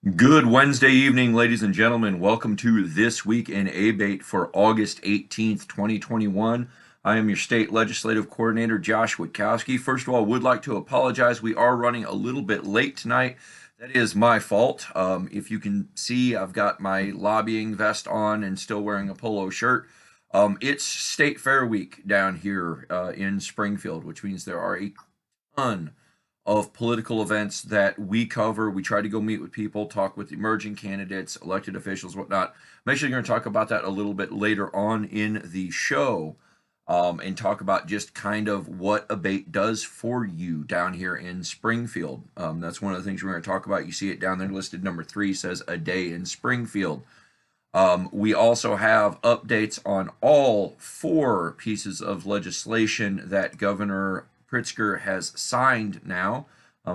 Good Wednesday evening, ladies and gentlemen. Welcome to This Week in A.B.A.T.E for August 18th, 2021. I am your state legislative coordinator, Josh Witkowski. First of all, would like to apologize. We are running a little bit late tonight. That is my fault. If you can see, I've got my lobbying vest on and still wearing a polo shirt. It's State Fair Week down here in Springfield, which means there are a ton of political events that we cover. We try to go meet with people, talk with emerging candidates, elected officials, whatnot. I'm actually going to talk about that a little bit later on in the show, and talk about just kind of what ABATE does for you down here in Springfield. That's one of the things we're going to talk about. You see it down there listed. Number 3 says a day in Springfield. We also have updates on all 4 pieces of legislation that Governor Pritzker has signed now.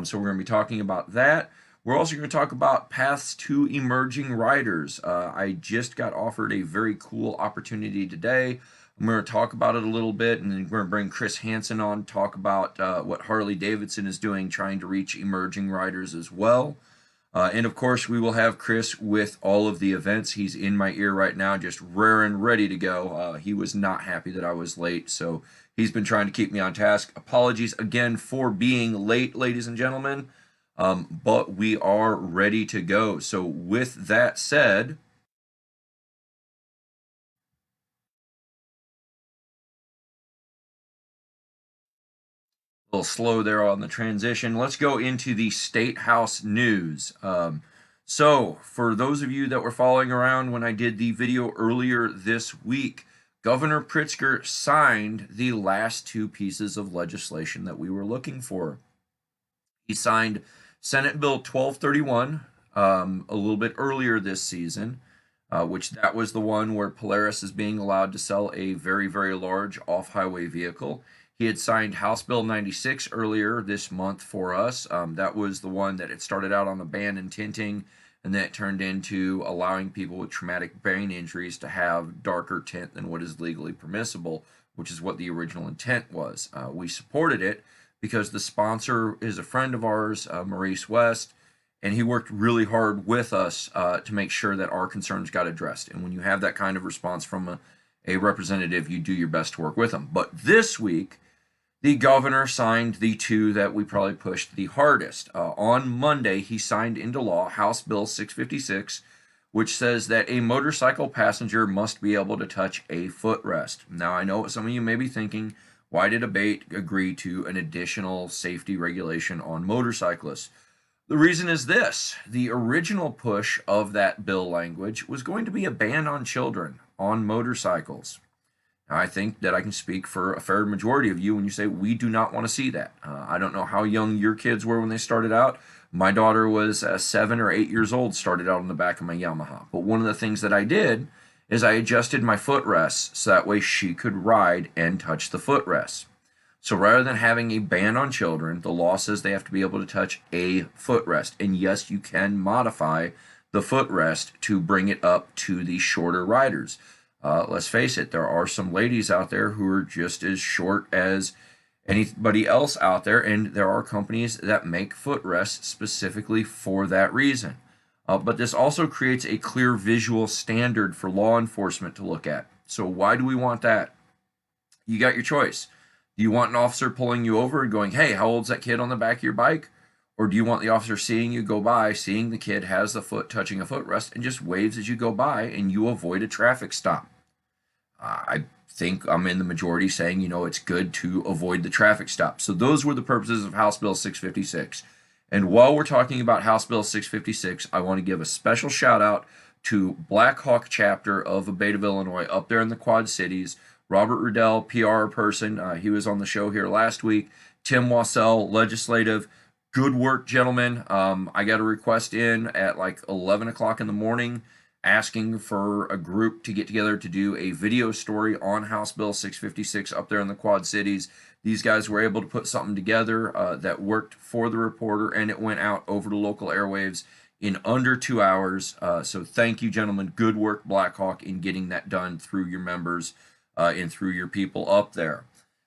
So we're going to be talking about that. We're also going to talk about paths to emerging riders. I just got offered a very cool opportunity today. I'm going to talk about it a little bit, and then we're going to bring Chris Hansen on to talk about what Harley Davidson is doing, trying to reach emerging riders as well. And of course, we will have Chris with all of the events. He's in my ear right now, just raring, ready to go. He was not happy that I was late, so he's been trying to keep me on task. Apologies again for being late, ladies and gentlemen, but we are ready to go. So with that said, a little slow there on the transition. Let's go into the State House news. So for those of you that were following around when I did the video earlier this week, Governor Pritzker signed the last 2 pieces of legislation that we were looking for. He signed Senate Bill 1231 a little bit earlier this season, which that was the one where Polaris is being allowed to sell a very, very large off-highway vehicle. He had signed House Bill 96 earlier this month for us. That was the one that it started out on the ban and tinting, and then it turned into allowing people with traumatic brain injuries to have darker tint than what is legally permissible, which is what the original intent was. We supported it because the sponsor is a friend of ours, Maurice West, and he worked really hard with us to make sure that our concerns got addressed. And when you have that kind of response from a representative, you do your best to work with them. But this week, the governor signed the 2 that we probably pushed the hardest. On Monday, he signed into law House Bill 656, which says that a motorcycle passenger must be able to touch a footrest. Now, I know what some of you may be thinking, why did ABATE agree to an additional safety regulation on motorcyclists? The reason is this. The original push of that bill language was going to be a ban on children on motorcycles. Now, I think that I can speak for a fair majority of you when you say we do not want to see that. I don't know how young your kids were when they started out. My daughter was 7 or 8 years old, started out on the back of my Yamaha. But one of the things that I did is I adjusted my footrests so that way she could ride and touch the footrests. So rather than having a ban on children, the law says they have to be able to touch a footrest. And yes, you can modify the footrest to bring it up to the shorter riders. Let's face it, there are some ladies out there who are just as short as anybody else out there, and there are companies that make footrests specifically for that reason. But this also creates a clear visual standard for law enforcement to look at. So why do we want that? You got your choice. Do you want an officer pulling you over and going, hey, how old's that kid on the back of your bike? Or do you want the officer seeing you go by, seeing the kid has the foot touching a footrest, and just waves as you go by and you avoid a traffic stop? I think I'm in the majority saying, it's good to avoid the traffic stop. So those were the purposes of House Bill 656. And while we're talking about House Bill 656, I want to give a special shout out to Black Hawk chapter of A.B.A.T.E of Illinois up there in the Quad Cities. Robert Riddell, PR person, he was on the show here last week. Tim Wassell, legislative. Good work, gentlemen. I got a request in at like 11 o'clock in the morning asking for a group to get together to do a video story on House Bill 656 up there in the Quad Cities. These guys were able to put something together that worked for the reporter, and it went out over the local airwaves in under 2 hours. So thank you, gentlemen. Good work, Blackhawk, in getting that done through your members and through your people up there.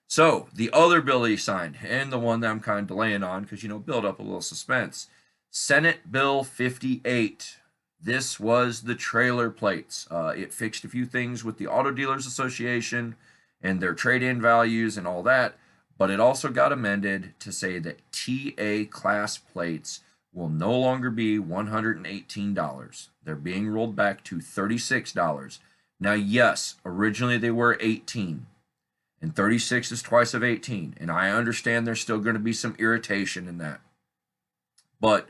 So the other bill he signed, and the one that I'm kind of delaying on because, build up a little suspense. Senate Bill 58. This was the trailer plates. It fixed a few things with the Auto Dealers Association and their trade-in values and all that, but it also got amended to say that TA class plates will no longer be $118. They're being rolled back to $36. Now, yes, originally they were $18, and 36 is twice of 18, and I understand there's still going to be some irritation in that. But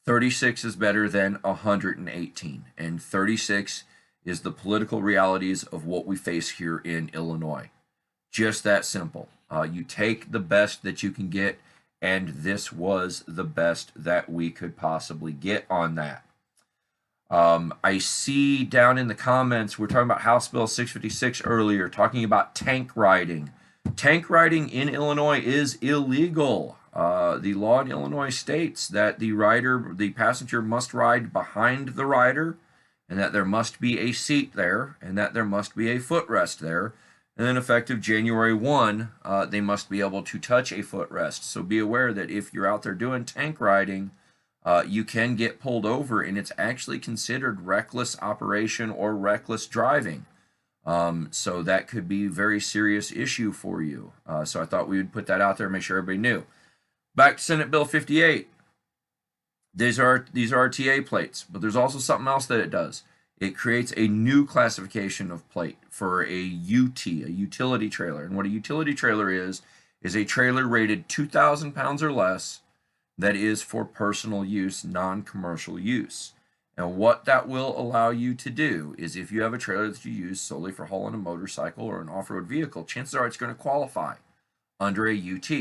36 is better than 118, and 36 is the political realities of what we face here in Illinois. Just that simple. You take the best that you can get, and this was the best that we could possibly get on that. I see down in the comments, we're talking about House Bill 656 earlier, talking about tank riding. Tank riding in Illinois is illegal. The law in Illinois states that the passenger must ride behind the rider, and that there must be a seat there, and that there must be a footrest there. And then effective January 1, they must be able to touch a footrest. So be aware that if you're out there doing tank riding, you can get pulled over, and it's actually considered reckless operation or reckless driving. So that could be a very serious issue for you. So I thought we would put that out there and make sure everybody knew. Back to Senate Bill 58. These are our TA plates, but there's also something else that it does. It creates a new classification of plate for a UT, a utility trailer. And what a utility trailer is a trailer rated 2,000 pounds or less that is for personal use, non-commercial use. And what that will allow you to do is if you have a trailer that you use solely for hauling a motorcycle or an off-road vehicle, chances are it's going to qualify under a UT.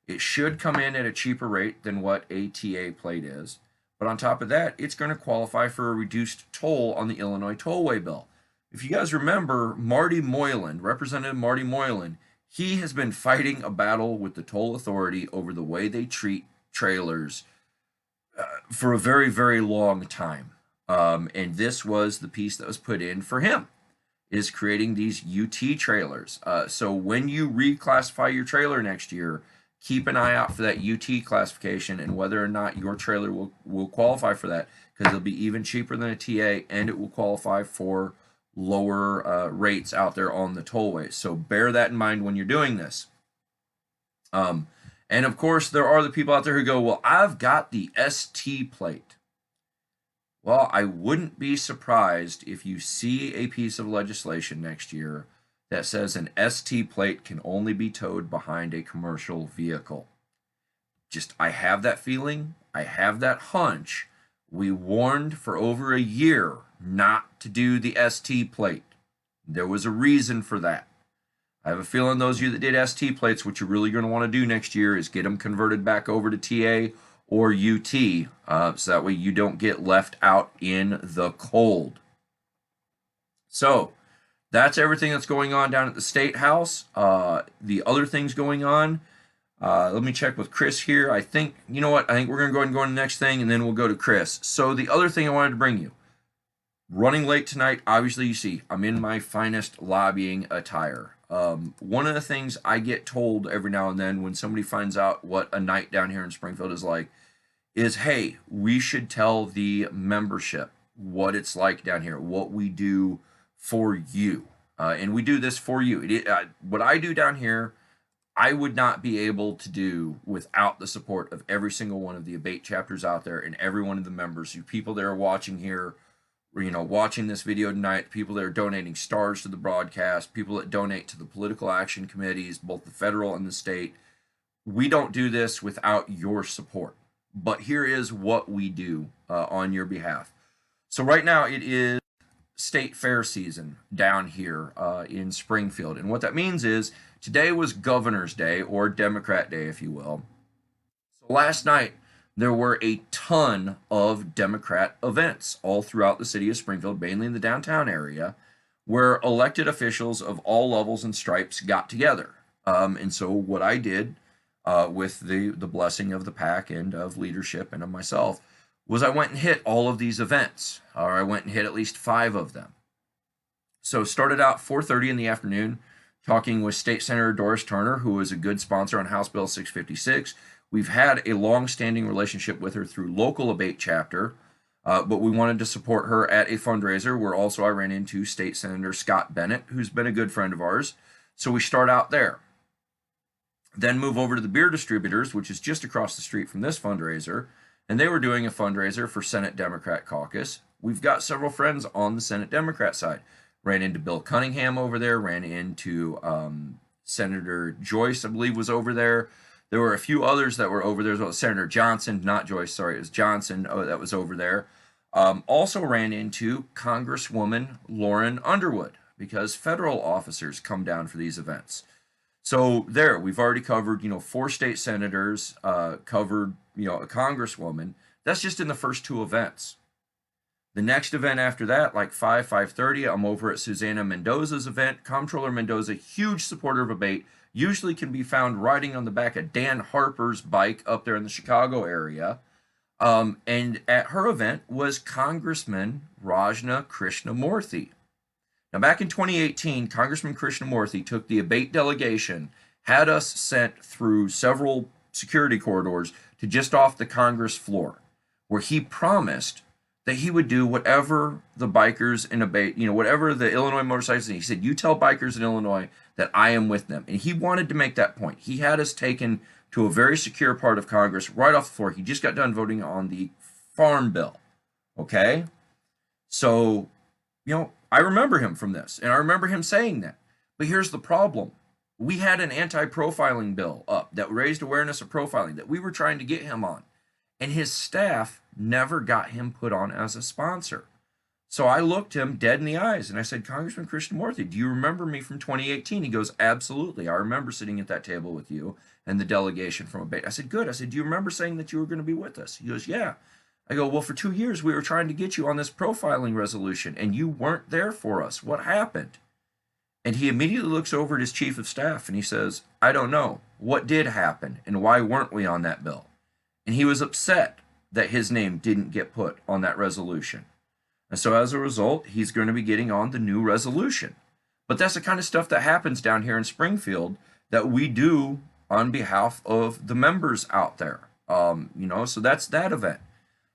It should come in at a cheaper rate than what a TA plate is. But on top of that, it's going to qualify for a reduced toll on the Illinois tollway bill. If you guys remember, Marty Moylan, Representative Marty Moylan, he has been fighting a battle with the toll authority over the way they treat trailers for a very, very long time. And this was the piece that was put in for him, is creating these UT trailers. So when you reclassify your trailer next year, keep an eye out for that UT classification and whether or not your trailer will qualify for that, because it'll be even cheaper than a TA, and it will qualify for lower rates out there on the tollways. So bear that in mind when you're doing this. And of course, there are the people out there who go, well, I've got the ST plate. Well, I wouldn't be surprised if you see a piece of legislation next year that says an ST plate can only be towed behind a commercial vehicle. I have that feeling. I have that hunch. We warned for over a year not to do the ST plate. There was a reason for that. I have a feeling those of you that did ST plates, what you're really going to want to do next year is get them converted back over to TA or UT, so that way you don't get left out in the cold. So that's everything that's going on down at the State House. The other things going on, let me check with Chris here. I think, you know what, I think we're going to go ahead and go on the next thing, and then we'll go to Chris. So the other thing I wanted to bring you, running late tonight, obviously you see, I'm in my finest lobbying attire. One of the things I get told every now and then when somebody finds out what a night down here in Springfield is like is, hey, we should tell the membership what it's like down here, what we do for you. And we do this for you. What I do down here, I would not be able to do without the support of every single one of the ABATE chapters out there and every one of the members, you people that are watching here, watching this video tonight, people that are donating stars to the broadcast, people that donate to the political action committees, both the federal and the state. We don't do this without your support. But here is what we do on your behalf. So right now it is state fair season down here in Springfield. And what that means is today was Governor's Day, or Democrat Day, if you will. So last night, there were a ton of Democrat events all throughout the city of Springfield, mainly in the downtown area, where elected officials of all levels and stripes got together. And so what I did with the blessing of the PAC and of leadership and of myself was I went and hit all of these events, or I went and hit at least 5 of them. So started out 4:30 in the afternoon talking with State Senator Doris Turner, who is a good sponsor on House Bill 656. We've had a long-standing relationship with her through local ABATE chapter, but we wanted to support her at a fundraiser where also I ran into State Senator Scott Bennett, who's been a good friend of ours. So we start out there. Then move over to the beer distributors, which is just across the street from this fundraiser, and they were doing a fundraiser for Senate Democrat caucus. We've got several friends on the Senate Democrat side. Ran into Bill Cunningham over there, ran into Senator Joyce, I believe, was over there. There were a few others that were over there as well. Senator Johnson, not Joyce, sorry, it was Johnson that was over there. Also ran into Congresswoman Lauren Underwood, because federal officers come down for these events. So there, we've already covered, 4 state senators, covered, a congresswoman. That's just in the first 2 events. The next event after that, like 5:30, I'm over at Susana Mendoza's event. Comptroller Mendoza, huge supporter of ABATE, usually can be found riding on the back of Dan Harper's bike up there in the Chicago area. And at her event was Congressman Rajna Krishnamurthy. Now, back in 2018, Congressman Krishnamurthy took the ABATE delegation, had us sent through several security corridors to just off the Congress floor, where he promised that he would do whatever the bikers in ABATE, whatever the Illinois motorcyclists, he said, you tell bikers in Illinois that I am with them. And he wanted to make that point. He had us taken to a very secure part of Congress right off the floor. He just got done voting on the farm bill. Okay? So, I remember him from this, and I remember him saying that. But here's the problem. We had an anti-profiling bill up that raised awareness of profiling that we were trying to get him on, and his staff never got him put on as a sponsor. So I looked him dead in the eyes, and I said, Congressman Krishnamurthy, do you remember me from 2018? He goes, absolutely. I remember sitting at that table with you and the delegation from ABATE. I said, good. I said, do you remember saying that you were going to be with us? He goes, yeah. I go, well, for 2 years, we were trying to get you on this profiling resolution, and you weren't there for us. What happened? And he immediately looks over at his chief of staff, and he says, I don't know. What did happen, and why weren't we on that bill? And he was upset that his name didn't get put on that resolution. And so as a result, he's going to be getting on the new resolution. But that's the kind of stuff that happens down here in Springfield that we do on behalf of the members out there. So that's that event.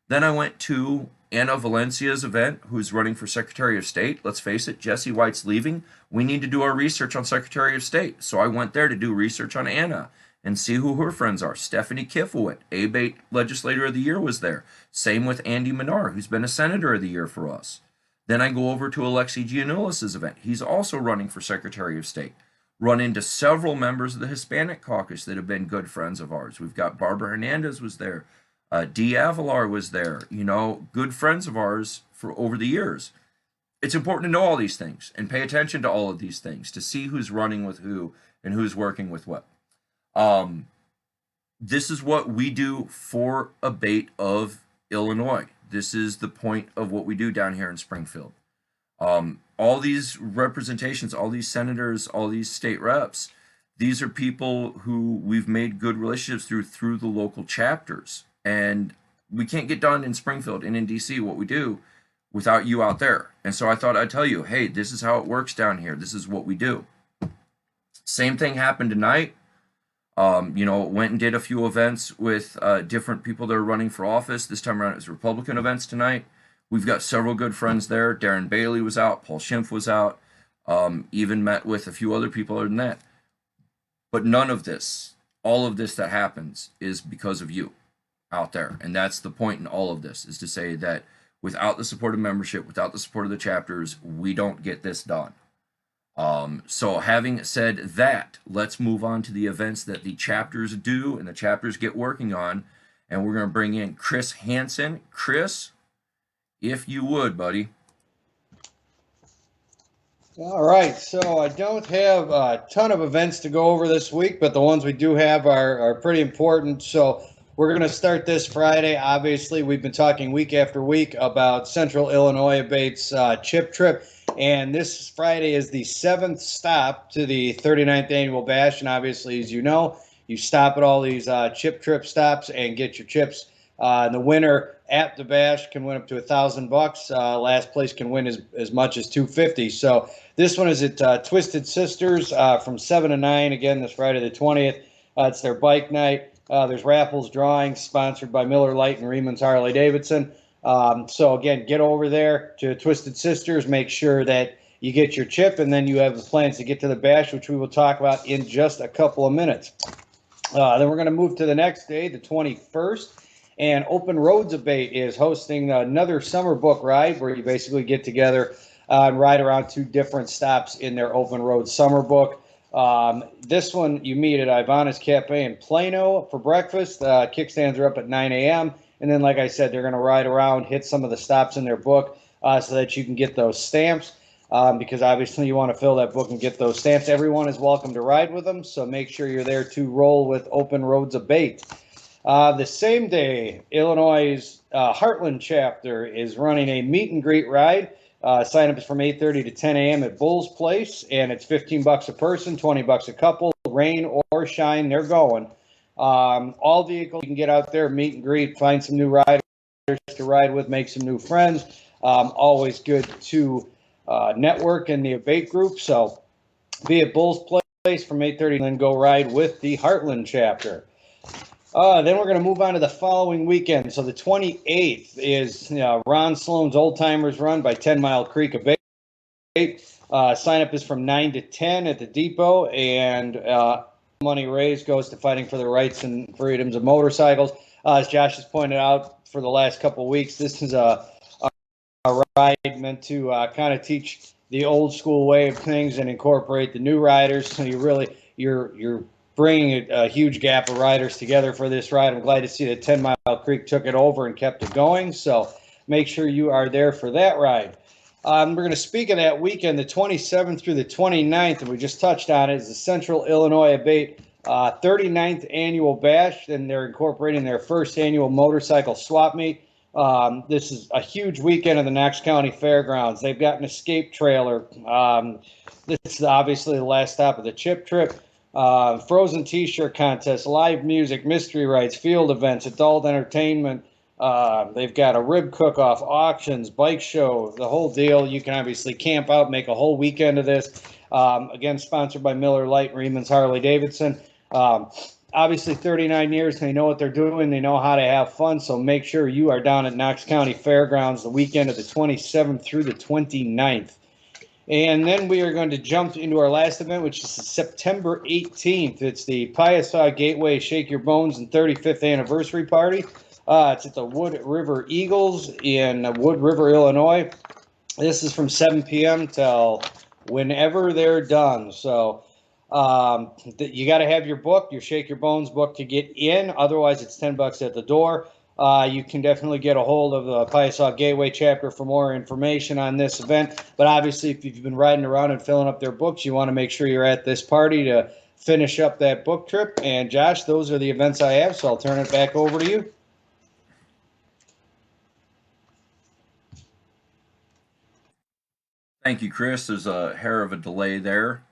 Then I went to Anna Valencia's event, who's running for Secretary of State. Let's face it, Jesse White's leaving. We need to do our research on Secretary of State. So I went there to do research on Anna and see who her friends are. Stephanie Kifowit, ABATE Legislator of the Year, was there. Same with Andy Menard, who's been a Senator of the Year for us. Then I go over to Alexei Giannoulis' event. He's also running for Secretary of State. Run into several members of the Hispanic caucus that have been good friends of ours. We've got Barbara Hernandez was there. Dee Avalar was there, good friends of ours for over the years. It's important to know all these things and pay attention to all of these things to see who's running with who and who's working with what. This is what we do for ABATE of Illinois. This is the point of what we do down here in Springfield. All these representations, all these senators, all these state reps, these are people who we've made good relationships through the local chapters. And we can't get done in Springfield and in DC what we do without you out there. And so I thought I'd tell you, hey, this is how it works down here. This is what we do. Same thing happened tonight. Went and did a few events with different people that are running for office. This time around it was Republican events tonight. We've got several good friends there. Darren Bailey was out. Paul Schimpf was out. Even met with a few other people other than that. But none of this, all of this that happens is because of you out there. And that's the point in all of this, is to say that without the support of membership, without the support of the chapters, we don't get this done. So having said that, let's move on to the events that the chapters do and the chapters get working on. And we're going to bring in Chris Hansen. Chris, if you would, buddy. All right, so I don't have a ton of events to go over this week, but the ones we do have are pretty important. So we're going to start this Friday. Obviously, we've been talking week after week about Central Illinois ABATE's chip trip, and this Friday is the 7th stop to the 39th annual bash. And obviously, as you stop at all these chip trip stops and get your chips. And the winner at the bash can win up to $1,000. Last place can win as much as 250. So this one is at Twisted Sisters from 7 to 9 again this Friday the 20th. It's their bike night. There's raffles, drawings sponsored by Miller Lite and Reman's Harley Davidson. So again, get over there to Twisted Sisters. Make sure that you get your chip, and then you have the plans to get to the bash, which we will talk about in just a couple of minutes. Then we're going to move to the next day, the 21st. And Open Roads A.B.A.T.E is hosting another summer book ride where you basically get together and ride around 2 different stops in their Open Road summer book. This one you meet at Ivana's Cafe in Plano for breakfast. Kickstands are up at 9 a.m. And then, like I said, they're going to ride around, hit some of the stops in their book so that you can get those stamps. Because obviously you want to fill that book and get those stamps. Everyone is welcome to ride with them, so make sure you're there to roll with Open Roads A.B.A.T.E. The same day, Illinois' Heartland chapter is running a meet and greet ride. Sign up is from 8:30 to 10 a.m. at Bull's Place, and it's $15 a person, $20 a couple. Rain or shine, they're going. All vehicles, you can get out there, meet and greet, find some new riders to ride with, make some new friends. Always good to network in the A.B.A.T.E group. So be at Bull's Place from 8:30 and then go ride with the Heartland chapter. Then we're going to move on to the following weekend. So the 28th is Ron Sloan's Old Timers Run by 10 Mile Creek A.B.A.T.E. Sign up is from 9 to 10 at the depot, and money raised goes to fighting for the rights and freedoms of motorcycles. As Josh has pointed out for the last couple of weeks, this is a ride meant to kind of teach the old school way of things and incorporate the new riders. So you're bringing a huge gap of riders together for this ride. I'm glad to see that 10 Mile Creek took it over and kept it going. So make sure you are there for that ride. We're going to speak of that weekend, the 27th through the 29th, and we just touched on it, is the Central Illinois A.B.A.T.E 39th annual bash, and they're incorporating their first annual motorcycle swap meet. This is a huge weekend in the Knox County Fairgrounds. They've got an escape trailer. This is obviously the last stop of the chip trip. Frozen t-shirt contest, live music, mystery rides, field events, adult entertainment. They've got a rib cook-off, auctions, bike show, the whole deal. You can obviously camp out, make a whole weekend of this. Again, sponsored by Miller Lite and Reman's Harley Davidson. Obviously 39 years, they know what they're doing, they know how to have fun, so make sure you are down at Knox County Fairgrounds the weekend of the 27th through the 29th. And then we are going to jump into our last event, which is September 18th. It's the Piasaw Gateway Shake Your Bones and 35th anniversary party. It's at the Wood River Eagles in Wood River, Illinois. This is from 7 p.m. till whenever they're done. So you got to have your book, your Shake Your Bones book, to get in. Otherwise, it's $10 at the door. You can definitely get a hold of the Piasaw Gateway chapter for more information on this event. But obviously, if you've been riding around and filling up their books, you want to make sure you're at this party to finish up that book trip. And Josh, those are the events I have, so I'll turn it back over to you. Thank you, Chris. There's a hair of a delay there.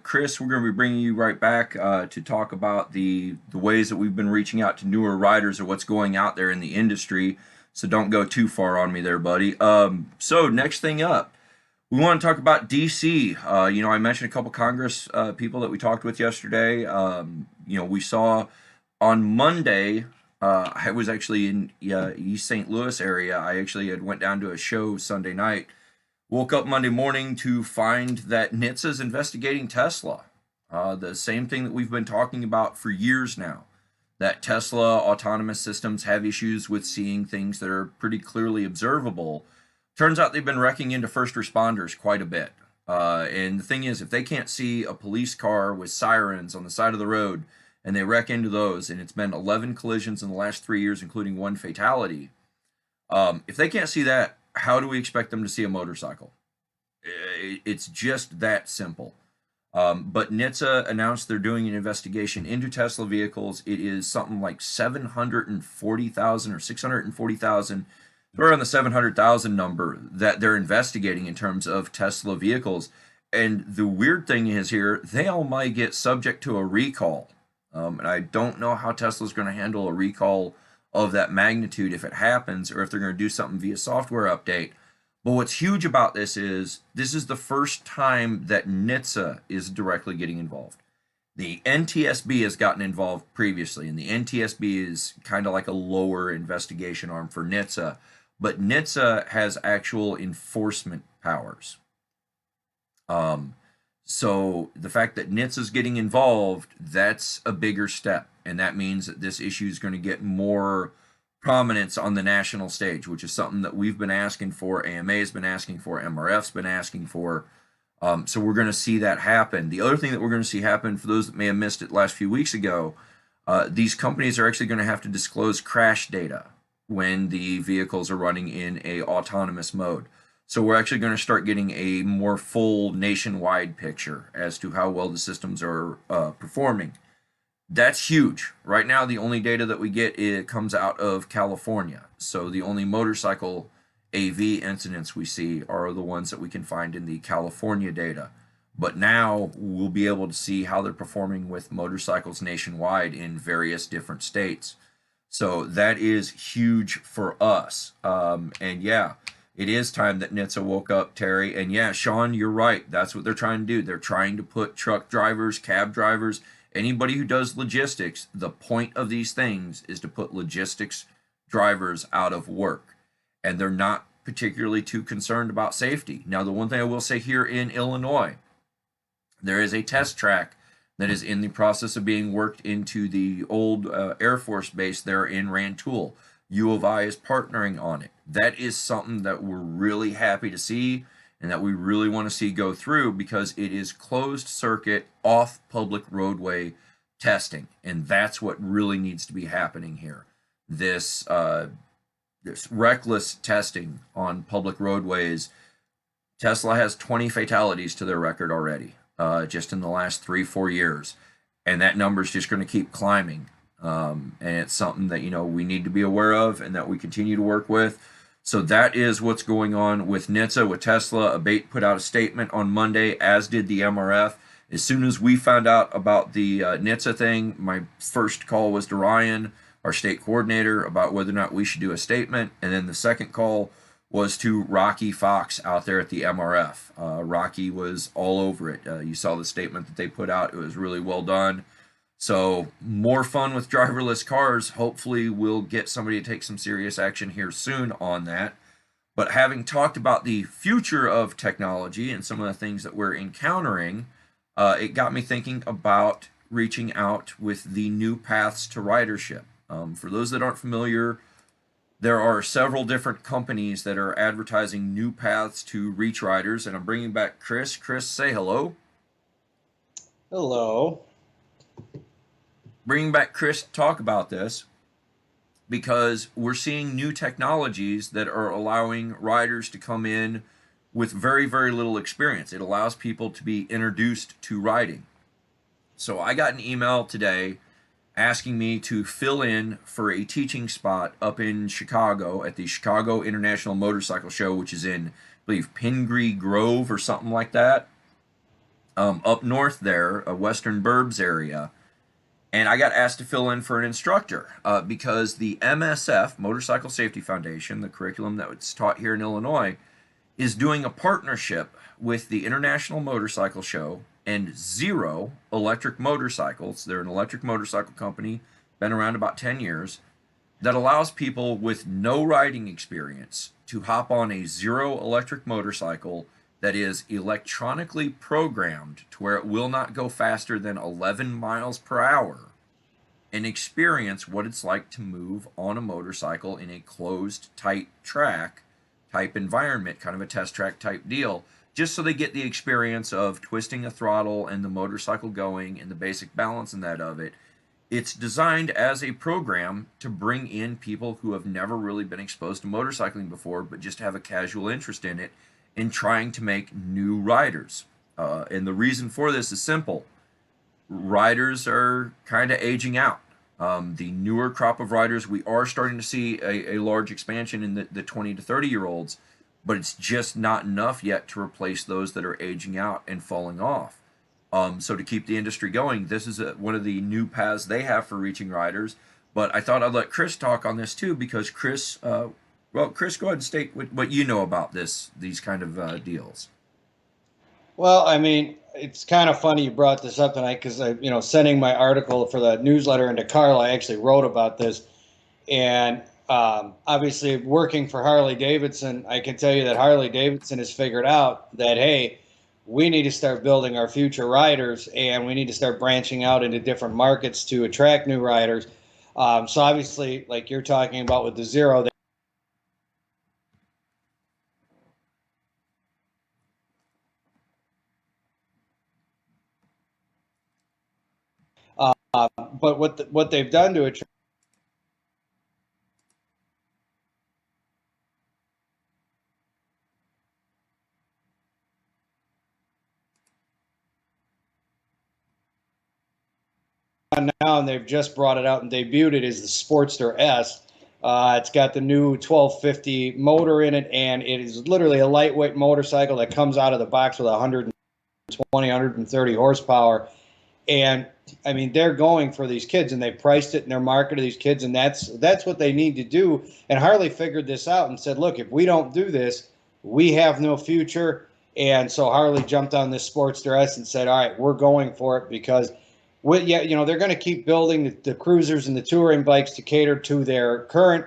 Chris, we're going to be bringing you right back to talk about the ways that we've been reaching out to newer riders or what's going out there in the industry. So don't go too far on me there, buddy. So next thing up, we want to talk about DC. I mentioned a couple Congress people that we talked with yesterday. We saw on Monday, I was actually in East St. Louis area. I actually had went down to a show Sunday night. Woke up Monday morning to find that NHTSA is investigating Tesla. The same thing that we've been talking about for years now. That Tesla autonomous systems have issues with seeing things that are pretty clearly observable. Turns out they've been wrecking into first responders quite a bit. And the thing is, if they can't see a police car with sirens on the side of the road and they wreck into those, and it's been 11 collisions in the last 3 years, including 1 fatality, if they can't see that, how do we expect them to see a motorcycle? It's just that simple. But NHTSA announced they're doing an investigation into Tesla vehicles. It is something like 740,000 or 640,000. We're on the 700,000 number that they're investigating in terms of Tesla vehicles. And the weird thing is here, they all might get subject to a recall. And I don't know how Tesla's going to handle a recall of that magnitude if it happens, or if they're going to do something via software update. But what's huge about this is the first time that NHTSA is directly getting involved. The NTSB has gotten involved previously, and the NTSB is kind of like a lower investigation arm for NHTSA, but NHTSA has actual enforcement powers. So the fact that NHTSA is getting involved, that's a bigger step, and that means that this issue is going to get more prominence on the national stage, which is something that we've been asking for, AMA has been asking for, MRF's been asking for. So we're going to see that happen. The other thing that we're going to see happen, for those that may have missed it last few weeks ago, these companies are actually going to have to disclose crash data when the vehicles are running in a autonomous mode. So we're actually going to start getting a more full nationwide picture as to how well the systems are performing. That's huge. Right now, the only data that we get, it comes out of California. So the only motorcycle AV incidents we see are the ones that we can find in the California data. But now we'll be able to see how they're performing with motorcycles nationwide in various different states. So that is huge for us. And yeah, it is time that NHTSA woke up, Terry. And yeah, Sean, you're right. That's what they're trying to do. They're trying to put truck drivers, cab drivers, anybody who does logistics. The point of these things is to put logistics drivers out of work. And they're not particularly too concerned about safety. Now, the one thing I will say here in Illinois, there is a test track that is in the process of being worked into the old Air Force base there in Rantoul. U of I is partnering on it. That is something that we're really happy to see and that we really want to see go through, because it is closed circuit off public roadway testing, and that's what really needs to be happening here. This reckless testing on public roadways, Tesla has 20 fatalities to their record already, just in the last 3-4 years, and that number is just going to keep climbing. And it's something that we need to be aware of and that we continue to work with. So that is what's going on with NHTSA, with Tesla. ABATE put out a statement on Monday, as did the MRF. As soon as we found out about the NHTSA thing, my first call was to Ryan, our state coordinator, about whether or not we should do a statement. And then the second call was to Rocky Fox out there at the MRF. Rocky was all over it. You saw the statement that they put out. It was really well done. So more fun with driverless cars. Hopefully we'll get somebody to take some serious action here soon on that. But having talked about the future of technology and some of the things that we're encountering, it got me thinking about reaching out with the new paths to ridership. For those that aren't familiar, there are several different companies that are advertising new paths to reach riders, and I'm bringing back Chris. Chris, say hello. Hello. Bringing back Chris to talk about this, because we're seeing new technologies that are allowing riders to come in with very, very little experience. It allows people to be introduced to riding. So I got an email today asking me to fill in for a teaching spot up in Chicago at the Chicago International Motorcycle Show, which is in, I believe, Pingree Grove or something like that, up north there, a Western Burbs area. And I got asked to fill in for an instructor because the MSF, Motorcycle Safety Foundation, the curriculum that was taught here in Illinois, is doing a partnership with the International Motorcycle Show and Zero Electric Motorcycles. They're an electric motorcycle company, been around about 10 years, that allows people with no riding experience to hop on a Zero electric motorcycle that is electronically programmed to where it will not go faster than 11 miles per hour, and experience what it's like to move on a motorcycle in a closed, tight track type environment, kind of a test track type deal, just so they get the experience of twisting a throttle and the motorcycle going and the basic balance in that of it. It's designed as a program to bring in people who have never really been exposed to motorcycling before, but just have a casual interest in it, in trying to make new riders. And the reason for this is simple. Riders are kind of aging out. The newer crop of riders, we are starting to see a large expansion in the 20 to 30-year-olds, but it's just not enough yet to replace those that are aging out and falling off. So to keep the industry going, this is one of the new paths they have for reaching riders. But I thought I'd let Chris talk on this too because Chris, well, Chris, go ahead and state what you know about these kind of deals. Well, I mean, it's kind of funny you brought this up tonight because sending my article for the newsletter into Carl, I actually wrote about this. And obviously, working for Harley Davidson, I can tell you that Harley Davidson has figured out that, hey, we need to start building our future riders and we need to start branching out into different markets to attract new riders. So, obviously, like you're talking about with the Zero, but what they've done to attract now, and they've just brought it out and debuted it, is the Sportster S. It's got the new 1250 motor in it, and it is literally a lightweight motorcycle that comes out of the box with 120, 130 horsepower. And I mean, they're going for these kids, and they priced it and they're marketing these kids, and that's what they need to do. And Harley figured this out and said, "Look, if we don't do this, we have no future." And so Harley jumped on this Sportster S and said, "All right, we're going for it because yeah, they're going to keep building the cruisers and the touring bikes to cater to their current,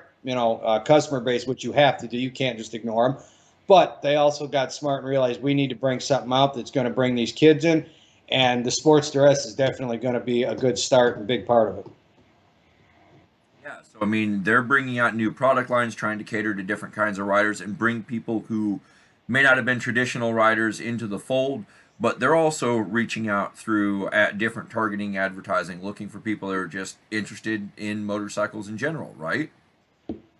customer base, which you have to do. You can't just ignore them. But they also got smart and realized we need to bring something out that's going to bring these kids in, and the Sportster S is definitely going to be a good start and big part of it." Yeah, so I mean, they're bringing out new product lines, trying to cater to different kinds of riders and bring people who may not have been traditional riders into the fold, but they're also reaching out through at different targeting advertising, looking for people that are just interested in motorcycles in general, right?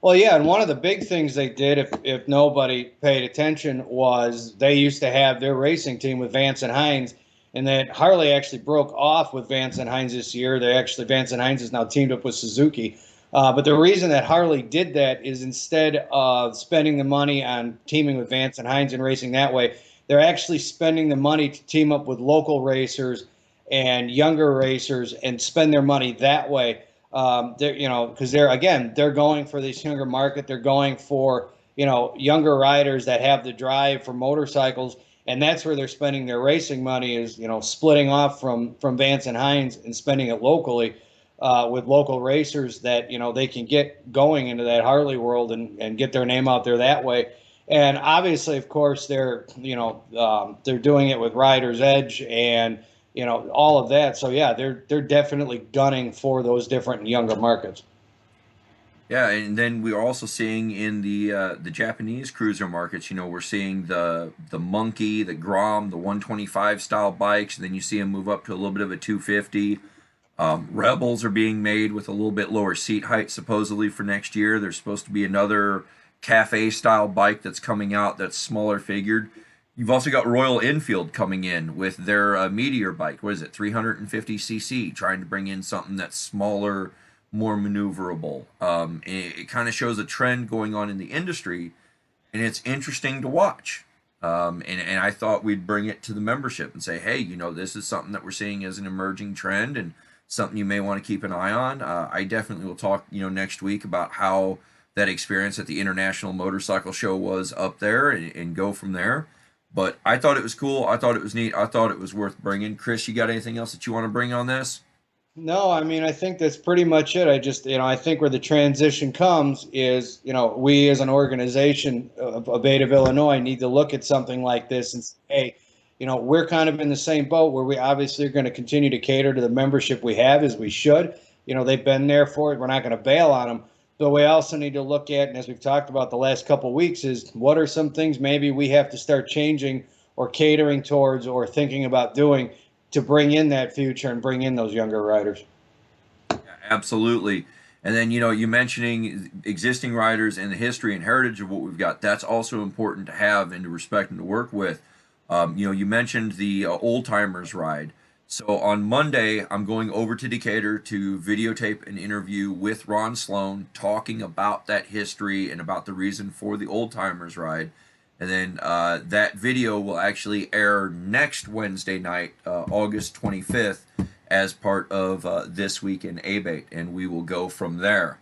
Well, yeah, and one of the big things they did, if nobody paid attention, was they used to have their racing team with Vance and Hines, and then Harley actually broke off with Vance and Hines this year. They actually Vance and Hines is now teamed up with Suzuki. But the reason that Harley did that is instead of spending the money on teaming with Vance and Hines and racing that way, they're actually spending the money to team up with local racers and younger racers and spend their money that way. They're, because they're going for this younger market. They're going for younger riders that have the drive for motorcycles, and that's where they're spending their racing money, is splitting off from Vance and Hines and spending it locally with local racers that they can get going into that Harley world and get their name out there that way. And obviously, of course, they're doing it with Riders Edge and all of that. So yeah, they're definitely gunning for those different younger markets. Yeah, and then we're also seeing in the Japanese cruiser markets, we're seeing the Monkey, the Grom, the 125 style bikes, and then you see them move up to a little bit of a 250. Rebels are being made with a little bit lower seat height, supposedly for next year. There's supposed to be another cafe style bike that's coming out that's smaller figured. You've also got Royal Enfield coming in with their Meteor bike. What is it, 350cc, trying to bring in something that's smaller, more maneuverable. It kind of shows a trend going on in the industry, and it's interesting to watch. And I thought we'd bring it to the membership and say, hey, this is something that we're seeing as an emerging trend and something you may want to keep an eye on. I definitely will talk, next week about how that experience at the International Motorcycle Show was up there and go from there. But I thought it was cool. I thought it was neat. I thought it was worth bringing. Chris, you got anything else that you want to bring on this? No, I mean, I think that's pretty much it. I just, I think where the transition comes is, we as an organization of ABATE of Illinois need to look at something like this and say, hey, we're kind of in the same boat where we obviously are going to continue to cater to the membership we have as we should. They've been there for it. We're not going to bail on them. But we also need to look at, and as we've talked about the last couple of weeks, is what are some things maybe we have to start changing or catering towards or thinking about doing to bring in that future and bring in those younger riders. Absolutely. And then, you mentioning existing riders and the history and heritage of what we've got, that's also important to have and to respect and to work with. You mentioned the old timers ride. So on Monday, I'm going over to Decatur to videotape an interview with Ron Sloan talking about that history and about the reason for the old timers ride. And then that video will actually air next Wednesday night, August 25th, as part of This Week in ABATE, and we will go from there.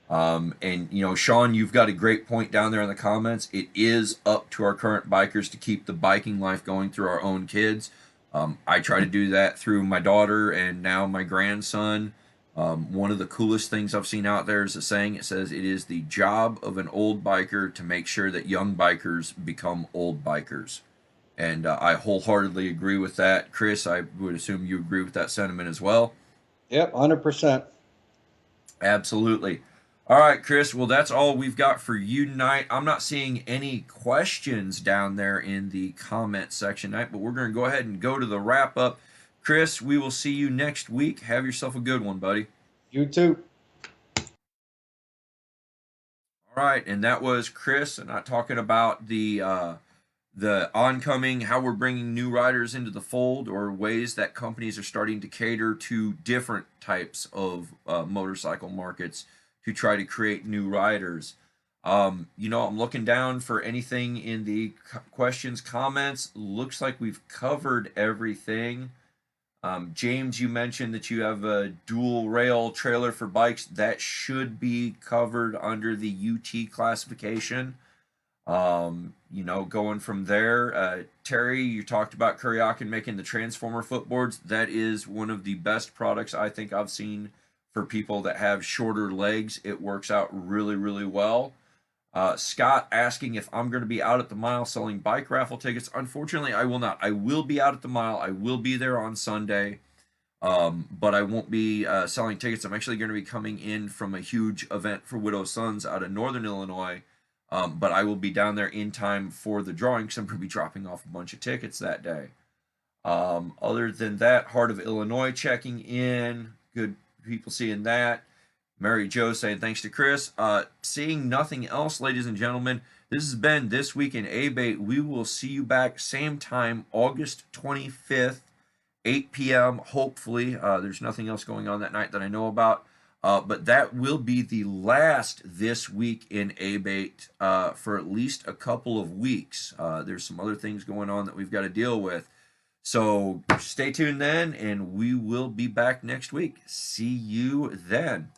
And you know, Sean, you've got a great point down there in the comments. It is up to our current bikers to keep the biking life going through our own kids. I try to do that through my daughter and now my grandson. One of the coolest things I've seen out there is a saying. It says it is the job of an old biker to make sure that young bikers become old bikers. And I wholeheartedly agree with that. Chris, I would assume you agree with that sentiment as well. Yep, 100%. Absolutely. All right, Chris. Well, that's all we've got for you tonight. I'm not seeing any questions down there in the comment section tonight, but we're going to go ahead and go to the wrap up. Chris, we will see you next week. Have yourself a good one, buddy. You too. All right, and that was Chris, and not talking about the oncoming, how we're bringing new riders into the fold, or ways that companies are starting to cater to different types of motorcycle markets to try to create new riders. You know, I'm looking down for anything in the questions, comments. Looks like we've covered everything. James, you mentioned that you have a dual rail trailer for bikes. That should be covered under the UT classification. You know, going from there, Terry, you talked about Kuryakin making the transformer footboards. That is one of the best products I think I've seen for people that have shorter legs. It works out really, really well. Scott asking if I'm going to be out at the mile selling bike raffle tickets. Unfortunately, I will not. I will be out at the mile. I will be there on Sunday, but I won't be selling tickets. I'm actually going to be coming in from a huge event for Widow Sons out of Northern Illinois. But I will be down there in time for the drawing because I'm going to be dropping off a bunch of tickets that day. Other than that, Heart of Illinois checking in. Good people seeing that. Mary Jo saying thanks to Chris. Seeing nothing else, ladies and gentlemen, this has been This Week in A.B.A.T. We will see you back same time, August 25th, 8 p.m. Hopefully. There's nothing else going on that night that I know about. But that will be the last This Week in A.B.A.T. For at least a couple of weeks. There's some other things going on that we've got to deal with. So stay tuned then, and we will be back next week. See you then.